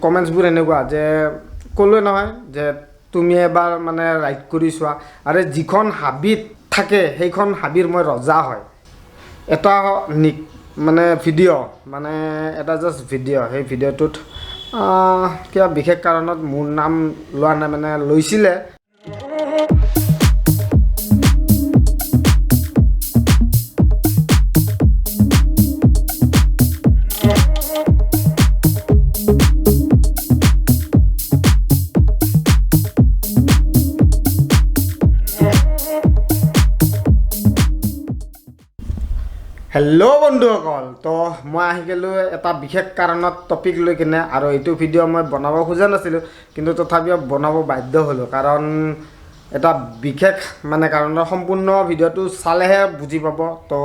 কমেণ্টছবোৰ এনেকুৱা যে ক'লোৱে নহয় যে তুমি এবাৰ মানে ৰাইড কৰি চোৱা আৰু যিখন হাবিত থাকে সেইখন হাবিৰ মই ৰজা হয়। এটা মানে ভিডিঅ' মানে এটা জাষ্ট ভিডিঅ' সেই ভিডিঅ'টোত কিবা বিশেষ কাৰণত মোৰ নাম লোৱা নাই, মানে লৈছিলে। হেল্ল' বন্ধুসকল, তো মই আহি গ'লোঁ এটা বিশেষ কাৰণত টপিক লৈ কিনে, আৰু এইটো ভিডিঅ' মই বনাব খোজা নাছিলোঁ, কিন্তু তথাপিও বনাব বাধ্য হ'লোঁ কাৰণ এটা বিশেষ মানে কাৰণত। সম্পূৰ্ণ ভিডিঅ'টো চালেহে বুজি পাব। তো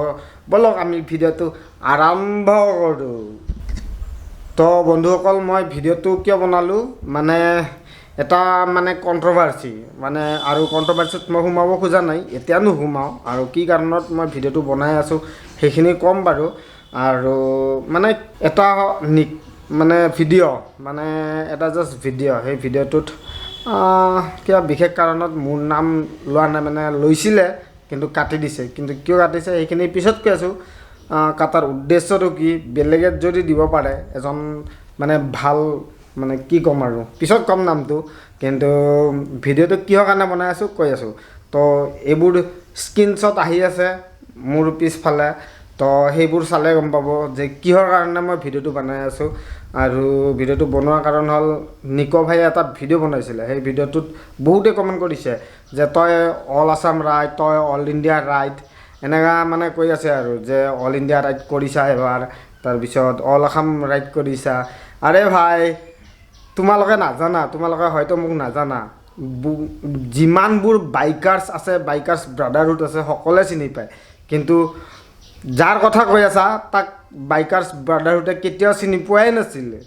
ব'লক আমি ভিডিঅ'টো আৰম্ভ কৰোঁ। তো বন্ধুসকল, মই ভিডিঅ'টো কিয় বনালোঁ মানে এটা মানে কণ্ট্ৰভাৰ্চি, মানে আৰু কণ্ট্ৰভাৰ্চিত মই সোমাব খোজা নাই, এতিয়া নোসোমাওঁ। আৰু কি কাৰণত মই ভিডিঅ'টো বনাই আছোঁ সেইখিনি ক'ম বাৰু। আৰু মানে এটা মানে ভিডিঅ' মানে এটা জাষ্ট ভিডিঅ' সেই ভিডিঅ'টোত কিবা বিশেষ কাৰণত মোৰ নাম লোৱা নাই, মানে লৈছিলে কিন্তু কাটি দিছে। কিন্তু কিয় কাটিছে সেইখিনি পিছত কৈ আছোঁ। কাটাৰ উদ্দেশ্যটো কি, বেলেগে যদি দিব পাৰে এজন মানে ভাল, মানে কি ক'ম আৰু পিছত ক'ম নামটো। কিন্তু ভিডিঅ'টো কিহৰ কাৰণে বনাই আছোঁ কৈ আছোঁ। তো এইবোৰ স্ক্ৰীনশ্বট আহি আছে মোৰ পিছফালে, তো সেইবোৰ চালে গম পাব যে কিহৰ কাৰণে মই ভিডিঅ'টো বনাই আছোঁ। আৰু ভিডিঅ'টো বনোৱাৰ কাৰণ হ'ল, নিক' ভাইয়ে এটা ভিডিঅ' বনাইছিলে। সেই ভিডিঅ'টোত বহুতে কমেণ্ট কৰিছে যে তই অল আছাম ৰাইড, তই অল ইণ্ডিয়া ৰাইড, এনেকুৱা মানে কৈ আছে আৰু যে অল ইণ্ডিয়া ৰাইড কৰিছা এবাৰ, তাৰপিছত অল আছাম ৰাইড কৰিছা। আৰে ভাই, তোমালোকে নাজানা, তোমালোকে হয়তো মোক নাজানা, যিমানবোৰ বাইকাৰ্ছ আছে, বাইকাৰ্ছ ব্ৰাদাৰহুড আছে, সকলোৱে চিনি পায়। কিন্তু যাৰ কথা কৈ আছা তাক বাইকাৰ্ছ ব্ৰাদাৰহুডে কেতিয়াও চিনি পোৱাই নাছিলে।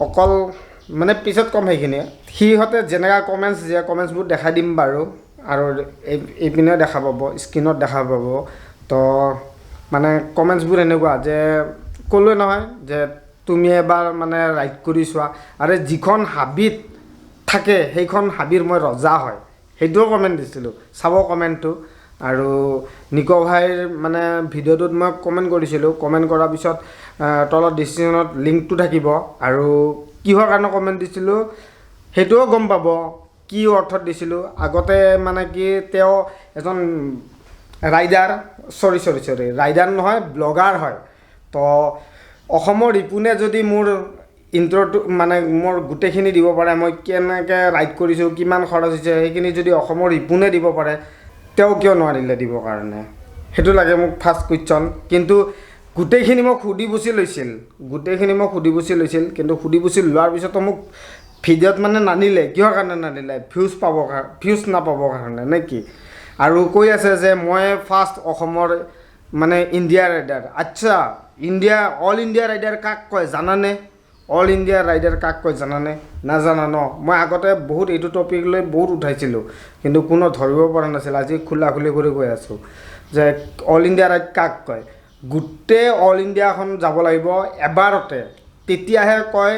অকল মানে পিছত ক'ম সেইখিনি। সিহঁতে যেনেকুৱা কমেণ্টছ দিয়ে, কমেণ্টছবোৰ দেখাই দিম বাৰু, আৰু এইপিনেও দেখা পাব, স্ক্ৰীণত দেখা পাব। তো মানে কমেণ্টছবোৰ এনেকুৱা যে ক'লোৱে নহয় যে তুমি এবাৰ মানে ৰাইড কৰি চোৱা আৰু যিখন হাবিত থাকে সেইখন হাবিৰ মই ৰজা হয়, সেইটোও কমেণ্ট দিছিলোঁ। চাব কমেণ্টটো। আৰু নিক' ভাইৰ মানে ভিডিঅ'টোত মই কমেণ্ট কৰিছিলোঁ। কমেণ্ট কৰাৰ পিছত তলত ডিছক্ৰিপশ্যনত লিংকটো থাকিব, আৰু কিহৰ কাৰণে কমেণ্ট দিছিলোঁ সেইটোও গম পাব, কি অৰ্থত দিছিলোঁ। আগতে মানে কি, তেওঁ এজন ৰাইডাৰ, ৰাইডাৰ নহয়, ব্লগাৰ হয়। তো অসমৰ ৰিপুনে যদি মোৰ ইণ্ট্ৰ'টো মানে মোৰ গোটেইখিনি দিব পাৰে, মই কেনেকৈ ৰাইড কৰিছোঁ, কিমান খৰচ হৈছে, সেইখিনি যদি অসমৰ ৰিপুনে দিব পাৰে, তেওঁ কিয় নোৱাৰিলে দিবৰ কাৰণে? সেইটো লাগে মোক ফাৰ্ষ্ট কুৱেশ্যন। কিন্তু গোটেইখিনি মোক সুধি পুচি লৈছিল, কিন্তু সুধি পুচি লোৱাৰ পিছতো মোক ভিডিঅ'ত মানে নানিলে। কিহৰ কাৰণে নানিলে? ভিউজ নাপাবৰ কাৰণে নে কি? আৰু কৈ আছে যে মই ফাৰ্ষ্ট অসমৰ মানে ইণ্ডিয়া ৰাইডাৰ। আচ্ছা, অল ইণ্ডিয়া ৰাইডাৰ কাক কয় জানানে? অল ইণ্ডিয়া ৰাইডাৰ কাক কয় জানানে? নাজানা ন? মই আগতে বহুত এইটো টপিক লৈ বহুত উঠাইছিলোঁ, কিন্তু কোনো ধৰিব পৰা নাছিল। আজি খোলাখুলি কৰি কৈ আছোঁ যে অল ইণ্ডিয়া ৰাইড কাক কয়। গোটেই অল ইণ্ডিয়াখন যাব লাগিব এবাৰতে, তেতিয়াহে কয়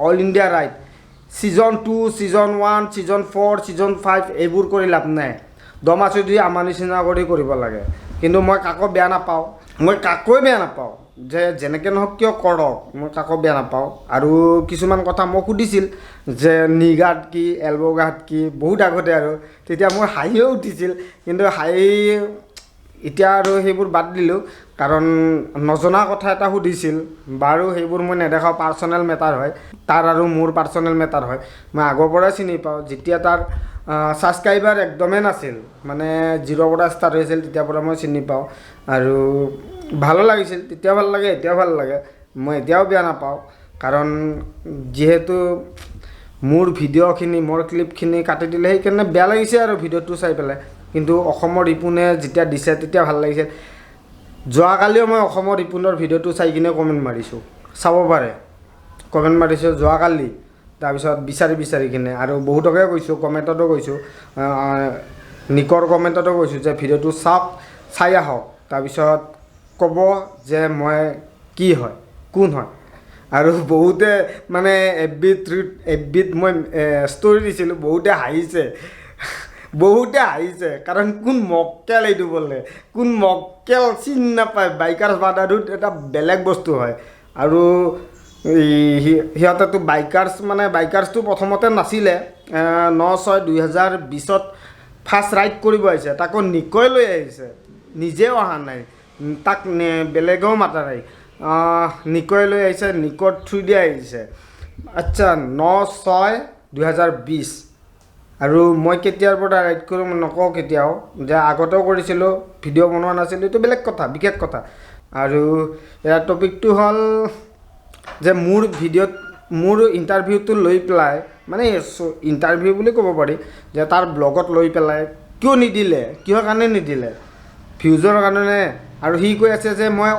all India ride. Season 2, season 1, season 4, season 5 এইবোৰ কৰি লাভ নাই। দমাচুদি আমাৰ নিচিনা কৰি কৰিব লাগে। কিন্তু মই কাকো বেয়া নাপাওঁ, যে যেনেকৈ নহওক কিয় কৰক, মই কাকো বেয়া নাপাওঁ। আৰু কিছুমান কথা মোক সুধিছিল যে নি গাৰ্ড কি, এলব' গাৰ্ড কি, বহুত আগতে, আৰু তেতিয়া মোৰ হাঁহিও উঠিছিল। কিন্তু এতিয়া আৰু সেইবোৰ বাদ দিলোঁ, কাৰণ নজনা কথা এটা সুধিছিল বাৰু। সেইবোৰ মই নেদেখাওঁ, পাৰ্চনেল মেটাৰ হয় তাৰ, আৰু মোৰ পাৰ্চনেল মেটাৰ হয়। মই আগৰ পৰাই চিনি পাওঁ, যেতিয়া তাৰ ছাবস্ক্ৰাইবাৰ একদমেই নাছিল, মানে 0ৰ পৰা ষ্টাৰ্ট হৈছিল, তেতিয়াৰ পৰা মই চিনি পাওঁ। আৰু ভালো লাগিছিল, তেতিয়াও ভাল লাগে, এতিয়াও ভাল লাগে। মই এতিয়াও বেয়া নাপাওঁ, কাৰণ যিহেতু মোৰ ভিডিঅ'খিনি, মোৰ ক্লিপখিনি কাটি দিলে, সেইকাৰণে বেয়া লাগিছে আৰু ভিডিঅ'টো চাই পেলাই। কিন্তু অসমৰ ৰিপুনে যেতিয়া দিছে তেতিয়া ভাল লাগিছে। যোৱাকালিও মই অসমৰ ৰিপুনৰ ভিডিঅ'টো চাই কিনে কমেণ্ট মাৰিছোঁ, চাব পাৰে। কমেণ্ট মাৰিছোঁ যোৱাকালি, তাৰপিছত বিচাৰি কিনে, আৰু বহুতকে কৈছোঁ, কমেণ্টতো কৈছোঁ, নিকৰ কমেণ্টতো কৈছোঁ যে ভিডিঅ'টো চাই আহক, তাৰপিছত ক'ব যে মই কি হয়, কোন হয়। আৰু বহুতে মানে এফবিত মই ষ্টৰি দিছিলোঁ, বহুতে হাঁহিছে কাৰণ কোন মক্কেল এইটো বোলে, কোন মক্কেল চিনি নাপায়। বাইকাৰ্ছ ব্ৰাদাৰহুড এটা বেলেগ বস্তু হয়। আৰু সিহঁতেতো বাইকাৰ্ছটো প্ৰথমতে নাছিলে, 9/6/2020 ফাৰ্ষ্ট ৰাইড কৰিব আহিছে, তাকো নিকই লৈ আহিছে, নিজেও অহা নাই, তাক বেলেগেও মাতা নাই, নিকই লৈ আহিছে, নিকৰ থ্ৰু দি আহিছে। আচ্ছা, 9/6/2020। আৰু মই কেতিয়াৰ পৰা ৰাইড কৰোঁ নকওঁ কেতিয়াও, যে আগতেও কৰিছিলোঁ, ভিডিঅ' বনোৱা নাছিলোঁ, এইটো বেলেগ কথা, বিশেষ কথা। আৰু ইয়াৰ টপিকটো হ'ল যে মোৰ ইণ্টাৰভিউটো লৈ পেলাই, মানে ইণ্টাৰভিউ বুলি ক'ব পাৰি, যে তাৰ ব্লগত লৈ পেলাই কিয় নিদিলে, কিহৰ কাৰণে নিদিলে, ভিউজৰ কাৰণে। আৰু সি কৈ আছে যে মই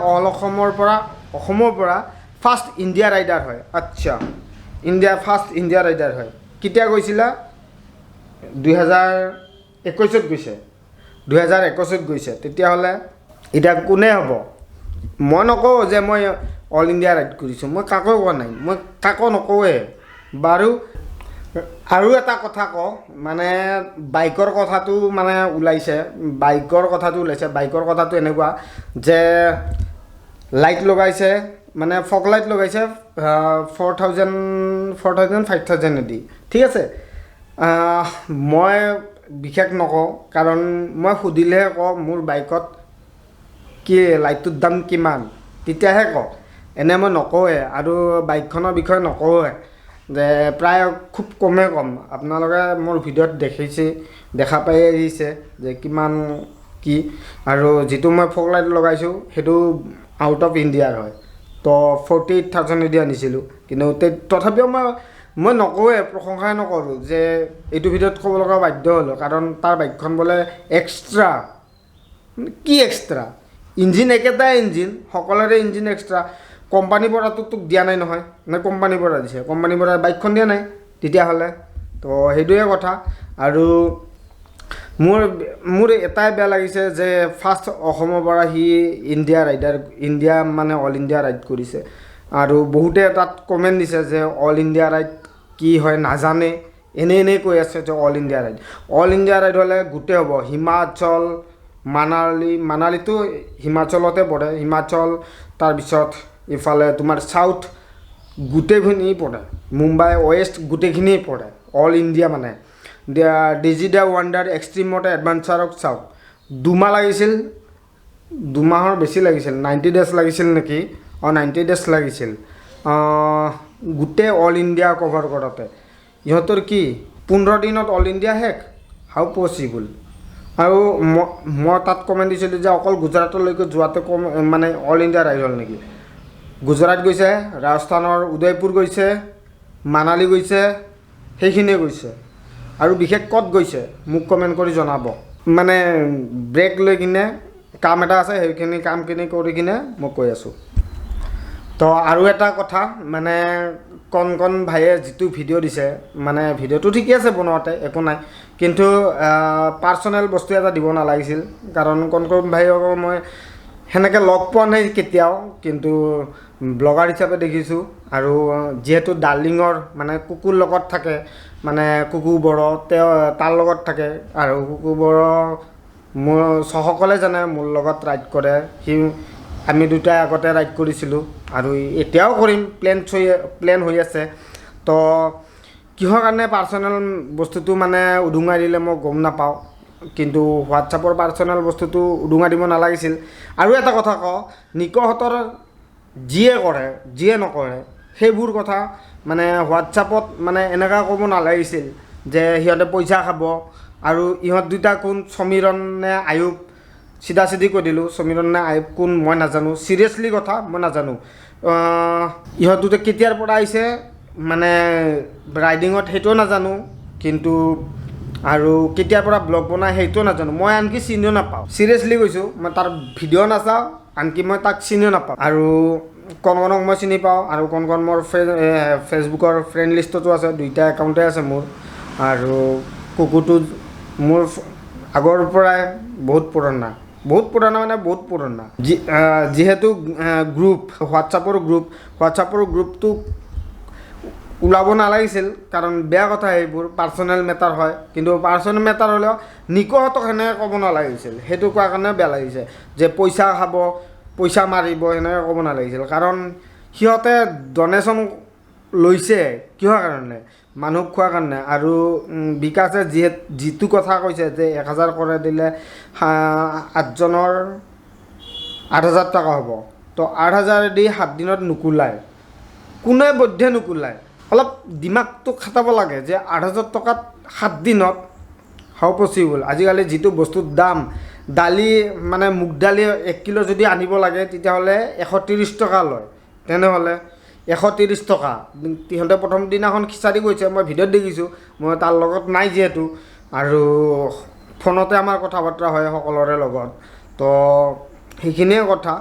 অসমৰ পৰা ফাৰ্ষ্ট ইণ্ডিয়া ৰাইডাৰ হয়। আচ্ছা, ফাৰ্ষ্ট ইণ্ডিয়া ৰাইডাৰ হয়, কেতিয়া গৈছিলা? 2021 গৈছে, 2021 গৈছে। তেতিয়াহ'লে এতিয়া কোনে হ'ব? মই নকওঁ যে মই অল ইণ্ডিয়া ৰাইড কৰিছোঁ, মই কাকো কোৱা নাই, মই কাকো নকওঁৱে বাৰু। আৰু এটা কথা কওঁ, মানে বাইকৰ কথাটো ওলাইছে, বাইকৰ কথাটো এনেকুৱা যে লাইট লগাইছে, মানে ফগ লাইট লগাইছে 4,000 5,000 এদি, ঠিক আছে। মই বিশেষ নকওঁ, কাৰণ মই সুধিলেহে কওঁ মোৰ বাইকত কি লাইটটোৰ দাম কিমান, তেতিয়াহে কওঁ, এনে মই নকওঁৱে। আৰু বাইকখনৰ বিষয়ে নকওঁৱে, যে প্ৰায় খুব কমেই ক'ম। আপোনালোকে মোৰ ভিডিঅ'ত দেখা পাই আহিছে যে কিমান কি। আৰু যিটো মই ফগ লাইট লগাইছোঁ সেইটো আউট অফ ইণ্ডিয়াৰ হয়, তো 48,000 এদি আনিছিলোঁ। কিন্তু তথাপিও মই নকওঁৱে, প্ৰশংসাই নকৰোঁ, যে এইটো ভিডিঅ'ত ক'ব লগা বাধ্য হ'লোঁ, কাৰণ তাৰ বাইকখন বোলে এক্সট্ৰা। কি এক্সট্ৰা? ইঞ্জিন একেটাই ইঞ্জিন, সকলোৰে ইঞ্জিন এক্সট্ৰা। কোম্পানীৰ পৰাতো তোক দিয়া নাই নহয়, নে কোম্পানীৰ পৰা দিছে? কোম্পানীৰ পৰা বাইকখন দিয়া নাই তেতিয়াহ'লে, তো সেইটোৱে কথা। আৰু মোৰ এটাই বেয়া লাগিছে যে ফাৰ্ষ্ট অসমৰ পৰা সি ইণ্ডিয়া মানে অল ইণ্ডিয়া ৰাইড কৰিছে। আৰু বহুতে তাত কমেণ্ট দিছে যে অল ইণ্ডিয়া ৰাইড কি হয় নাজানে, এনেই কৈ আছে যে অল ইণ্ডিয়া ৰাইড হ'লে গোটেই হ'ব। হিমাচল, মানালীটো হিমাচলতে পৰে, হিমাচল, তাৰপিছত ইফালে তোমাৰ চাউথ গোটেইখিনি পৰে, মুম্বাই ৱেষ্ট গোটেইখিনিয়ে পৰে, অল ইণ্ডিয়া মানে। ডিজিডা ৱাণ্ডাৰ এক্সট্ৰিমতে এডভেঞ্চাৰক চাওক, 2 মাহ লাগিছিল, 2 মাহৰ বেছি লাগিছিল, 90 days লাগিছিল নেকি? 90 days লাগিছিল গোটেই অল ইণ্ডিয়া কভাৰ কৰোঁতে। ইহঁতৰ কি 15 দিনত অল ইণ্ডিয়া শেষ? হাউ পচিবল? আৰু মই তাত কমেণ্ট দিছিলোঁ যে অকল গুজৰাটলৈকে যোৱাতে মানে অল ইণ্ডিয়া ৰাইড হ'ল নেকি? গুজৰাট গৈছে, ৰাজস্থানৰ উদয়পুৰ গৈছে, মানালী গৈছে, সেইখিনিয়ে গৈছে। আৰু বিশেষ ক'ত গৈছে মোক কমেণ্ট কৰি জনাব। মানে ব্ৰেক লৈ কিনে কাম এটা আছে, সেইখিনি কামখিনি কৰি কিনে মই কৈ আছোঁ। তো আৰু এটা কথা, মানে কণ ভাইয়ে যিটো ভিডিঅ' দিছে, মানে ভিডিঅ'টো ঠিকে আছে বনোৱাতে, একো নাই, কিন্তু পাৰ্চনেল বস্তু এটা দিব নালাগিছিল। কাৰণ কণ ভাইক মই সেনেকৈ লগ পোৱা নাই কেতিয়াও, কিন্তু ব্লগাৰ হিচাপে দেখিছোঁ। আৰু যিহেতু ডাৰ্লিঙৰ মানে কুকুৰ লগত থাকে, মানে কুকুৰ বড় তাৰ লগত থাকে, আৰু কুকুৰ বড় মোৰ সকলোৱে জানে মোৰ লগত ৰাইড কৰে। আমি দুটাই আগতে ৰাইড কৰিছিলোঁ, আৰু এতিয়াও কৰিম, প্লেন হৈ আছে। তো কিহৰ কাৰণে পাৰ্চনেল বস্তুটো মানে উদুঙাই দিলে মই গম নাপাওঁ, কিন্তু হোৱাটছআপৰ পাৰ্চনেল বস্তুটো উদুঙাই দিব নালাগিছিল। আৰু এটা কথা কওঁ, নিকহঁতৰ যিয়ে কৰে যিয়ে নকৰে সেইবোৰ কথা মানে হোৱাটছআপত মানে এনেকুৱা ক'ব নালাগিছিল যে সিহঁতে পইচা খাব। আৰু ইহঁত দুটা কোন, সমীৰণ নে আয়ুব? চিধা কৈ দিলোঁ, সমীৰণ নে আয়ুব কোন মই নাজানো, চিৰিয়াছলি কথা মই নাজানো। ইহঁত দুটা কেতিয়াৰ পৰা আহিছে মানে ৰাইডিঙত সেইটোও নাজানো, কিন্তু আৰু কেতিয়াৰ পৰা ব্লগ বনাই সেইটোও নাজানো, মই আনকি চিনিও নাপাওঁ। চিৰিয়াছলি কৈছোঁ, মই তাৰ ভিডিঅ' নাচাওঁ, আনকি মই তাক চিনিও নাপাওঁ। আৰু কণক মই চিনি পাওঁ, আৰু কণ মোৰ ফেচবুকৰ ফ্ৰেণ্ড লিষ্টতো আছে, 2টা একাউণ্টে আছে মোৰ। আৰু কুকুৰটো মোৰ আগৰ পৰাই বহুত পুৰণা, বহুত পুৰণা মানে বহুত পুৰণা যিহেতু গ্ৰুপ হোৱাটছআপৰ গ্ৰুপটো ওলাব নালাগিছিল কাৰণ বেয়া কথা এইবোৰ পাৰ্চনেল মেটাৰ হয় কিন্তু পাৰ্চনেল মেটাৰ হ'লেও নিকহঁতক সেনেকৈ ক'ব নালাগিছিল সেইটো কোৱাৰ কাৰণে বেয়া লাগিছে যে পইচা খাব পইচা মাৰিব সেনেকৈ ক'ব নালাগিছিল কাৰণ সিহঁতে ডনেশ্যন লৈছে কিহৰ কাৰণে মানুহক খোৱাৰ কাৰণে আৰু বিকাশে যিটো কথা কৈছে যে 1000 কৰে দিলে 8জনৰ 8000 টকা হ'ব তো 8000 দি 7 দিনত নুকুলায় কোনে বৈধে নুকুলায় অলপ দিমাগটো খাটাব লাগে যে 8000 টকাত 7 দিনত হাউ পচিবল আজিকালি যিটো বস্তুৰ দাম দালি মানে মুগ দালি 1 কিলো যদি আনিব লাগে তেতিয়াহ'লে 130 টকা লয় তেনেহ'লে 130 টকা সিহঁতে প্ৰথম দিনাখন খিচাৰি গৈছে মই ভিডিঅ'ত দেখিছোঁ মই তাৰ লগত নাই যিহেতু আৰু ফোনতে আমাৰ কথা বতৰা হয় সকলোৰে লগত তো সেইখিনিয়ে কথা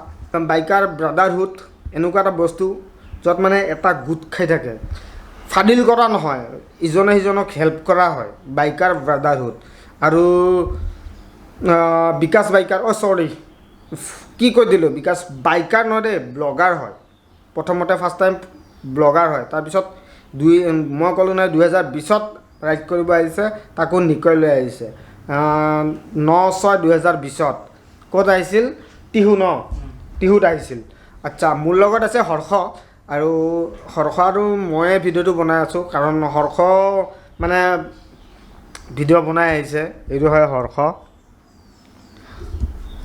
বাইকাৰ ব্ৰাদাৰহুড এনেকুৱা এটা বস্তু য'ত মানে এটা গোট খাই থাকে ফাদিল কৰা নহয় ইজনে সিজনক হেল্প কৰা হয় বাইকাৰ ব্ৰাদাৰহুড আৰু বিকাশ বাইকাৰ চৰি কি কৈ দিলোঁ বিকাশ বাইকাৰ নহয় দেই ব্লগাৰ হয় প্ৰথমতে ফাৰ্ষ্ট টাইম ব্লগাৰ হয় তাৰপিছত মই ক'লোঁ নাই 2020ত ৰাইড কৰিব আহিছে তাকো নিকয় লৈ আহিছে 9/6/2020ত ক'ত আহিছিল টিহুত আহিছিল আচ্ছা মোৰ লগত আছে হৰ্ষ আৰু মই ভিডিঅ'টো বনাই আছোঁ কাৰণ হৰ্ষ মানে ভিডিঅ' বনাই আহিছে এইটো হয় হৰ্ষ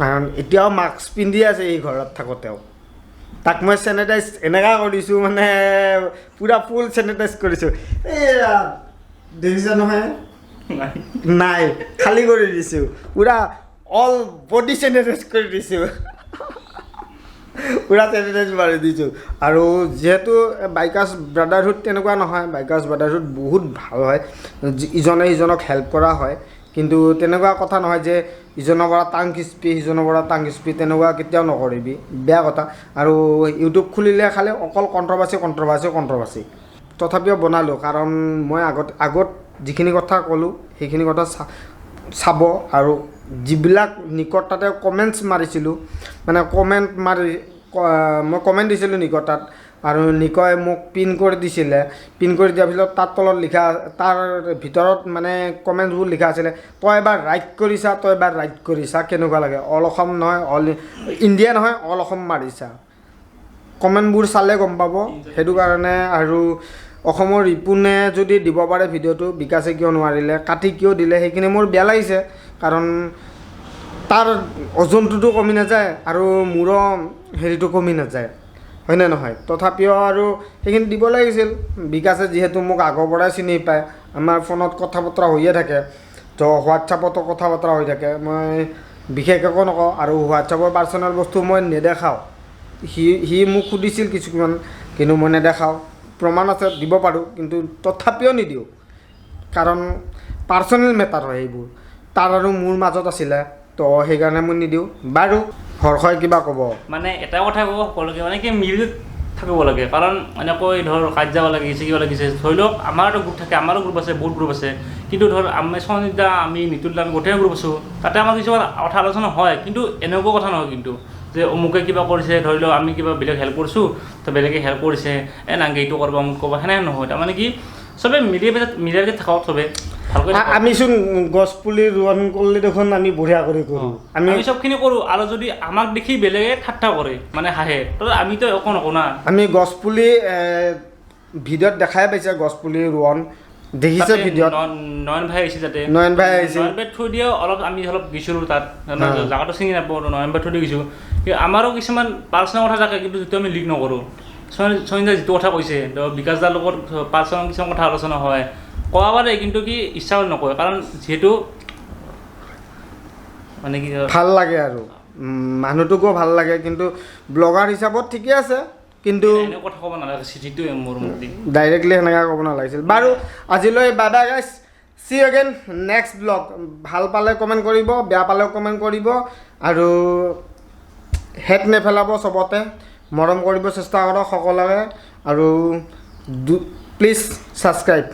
কাৰণ এতিয়াও মাস্ক পিন্ধি আছে এই ঘৰত থাকোঁতেও তাক মই চেনিটাইজ এনেকুৱা কৰিছোঁ মানে পূৰা ফুল চেনিটাইজ কৰিছোঁ এয়া দেখিছা নহয় নাই খালী কৰি দিছোঁ পূৰা অল বডি চেনিটাইজ কৰি দিছোঁ পূৰা চেনিটাইজ মাৰি দিছোঁ আৰু যিহেতু বাইকাৰ্ছ ব্ৰাদাৰহুড তেনেকুৱা নহয় বাইকাৰ্ছ ব্ৰাদাৰহুড বহুত ভাল হয় ইজনে সিজনক হেল্প কৰা হয় কিন্তু তেনেকুৱা কথা নহয় যে ইজনৰ পৰা টাং খিচপি সিজনৰ পৰা টাং খিচপি তেনেকুৱা কেতিয়াও নকৰিবি বেয়া কথা আৰু ইউটিউব খুলিলে খালি অকল কণ্ট্ৰভাৰ্চি তথাপিও বনালোঁ কাৰণ মই আগত যিখিনি কথা ক'লোঁ সেইখিনি কথা চাব আৰু যিবিলাক নিকট তাতে কমেণ্টছ মাৰিছিলোঁ মানে মই কমেণ্ট দিছিলোঁ নিকট তাত আৰু নিকয় মোক পিন কৰি দিছিলে পিন কৰি দিয়াৰ পিছত তাৰ তলত লিখা তাৰ ভিতৰত মানে কমেণ্টছবোৰ লিখা আছিলে তই এবাৰ ৰাইড কৰিছা কেনেকুৱা লাগে অল অসম নহয় অল ইণ্ডিয়া নহয় অল অসম মাৰিছা কমেণ্টবোৰ চালে গম পাব সেইটো কাৰণে আৰু অসমৰ ৰিপুনে যদি দিব পাৰে ভিডিঅ'টো বিকাশে কিয় নোৱাৰিলে কাটি কিয় দিলে সেইখিনি মোৰ বেয়া লাগিছে কাৰণ তাৰ ওজনটোতো কমি নাযায় আৰু মোৰো হেৰিটো কমি নাযায় হয়নে নহয় তথাপিও আৰু সেইখিনি দিব লাগিছিল বিকাশে যিহেতু মোক আগৰ পৰাই চিনি পায় আমাৰ ফোনত কথা বতৰা হৈয়ে থাকে তো হোৱাটছআপতো কথা বতৰা হৈ থাকে মই বিশেষ একো নকওঁ আৰু হোৱাটছআপৰ পাৰ্চনেল বস্তু মই নেদেখাওঁ সি মোক সুধিছিল কিছুমান কিন্তু মই নেদেখাওঁ প্ৰমাণ আছে দিব পাৰোঁ কিন্তু তথাপিও নিদিওঁ কাৰণ পাৰ্চনেল মেটাৰ হয় এইবোৰ তাৰ আৰু মোৰ মাজত আছিলে তো সেইকাৰণে মই নিদিওঁ বাৰু হৰ্ষই কিবা ক'ব মানে এটা কথা ক'ব সকলোকে মানে কি মিলি থাকিব লাগে কাৰণ এনেকৈ ধৰ কাজিয়া লাগিছে কিবা লাগিছে ধৰি লওক আমাৰতো গ্ৰুপ থাকে আমাৰো গ্ৰুপ আছে বহুত গ্ৰুপ আছে কিন্তু ধৰ আমি সঞ্জিতা আমি নিতুল আমি গোটেই গ্ৰুপ আছোঁ তাতে আমাৰ কিছুমান কথা আলোচনা হয় কিন্তু এনেকুৱা কথা নহয় কিন্তু যে অমুকে কিবা কৰিছে ধৰি লওক আমি কিবা বেলেগ হেল্প কৰিছোঁ তো বেলেগে হেল্প কৰিছে নাংগে এইটো কৰিব অমুক ক'ব সেনেকৈ নহয় তাৰমানে কি চবেই মিলাই থাকক চবে আমিচোন গছ পুলি ৰোপণ কৰিলে দেখোন আমি বঢ়িয়া কৰি কৰোঁ আমি চবখিনি কৰোঁ আৰু যদি আমাক দেখি বেলেগে ঠাট্টা কৰে মানে হাঁহে তো আমিতো একো নকওঁ না আমি গছ পুলি ভিডিঅ'ত দেখাই পাইছে গছ পুলি ৰোপণ দেখিছে ভিডিঅ'ত নয়ন ভাই আহিছে তাতে নয়ন ভাই থৈ দিয়ে আমি অলপ গৈছিলোঁ তাত জেগাটো চিনি নাপাওঁ নয়ন ভাই থৈ দিয়ে গৈছোঁ কিন্তু আমাৰো কিছুমান পাৰ্চনেল কথা থাকে কিন্তু যিটো আমি লিক নকৰোঁ সঞ্জিতা যিটো কথা কৈছে বিকাশ দাৰ লগত পাৰ্চনেল কিছুমান কথা আলোচনা হয় ক'ব পাৰে কিন্তু কি ইচ্ছা নকৰে কাৰণ যিহেতু মানে কি ভাল লাগে আৰু মানুহটোকো ভাল লাগে কিন্তু ব্লগাৰ হিচাপত ঠিকে আছে কিন্তু কথা ক'ব নালাগে চিঠিটোৱে মোৰ মতে ডাইৰেক্টলি সেনেকৈ ক'ব নালাগিছিল বাৰু আজিলৈ বাই বাই গাইছ চি এগেইন নেক্সট ব্লগ ভাল পালে কমেণ্ট কৰিব বেয়া পালেও কমেণ্ট কৰিব আৰু হেট নেপেলাব চবতে মৰম কৰিব চেষ্টা কৰক সকলোৱে আৰু প্লিজ ছাবস্ক্ৰাইব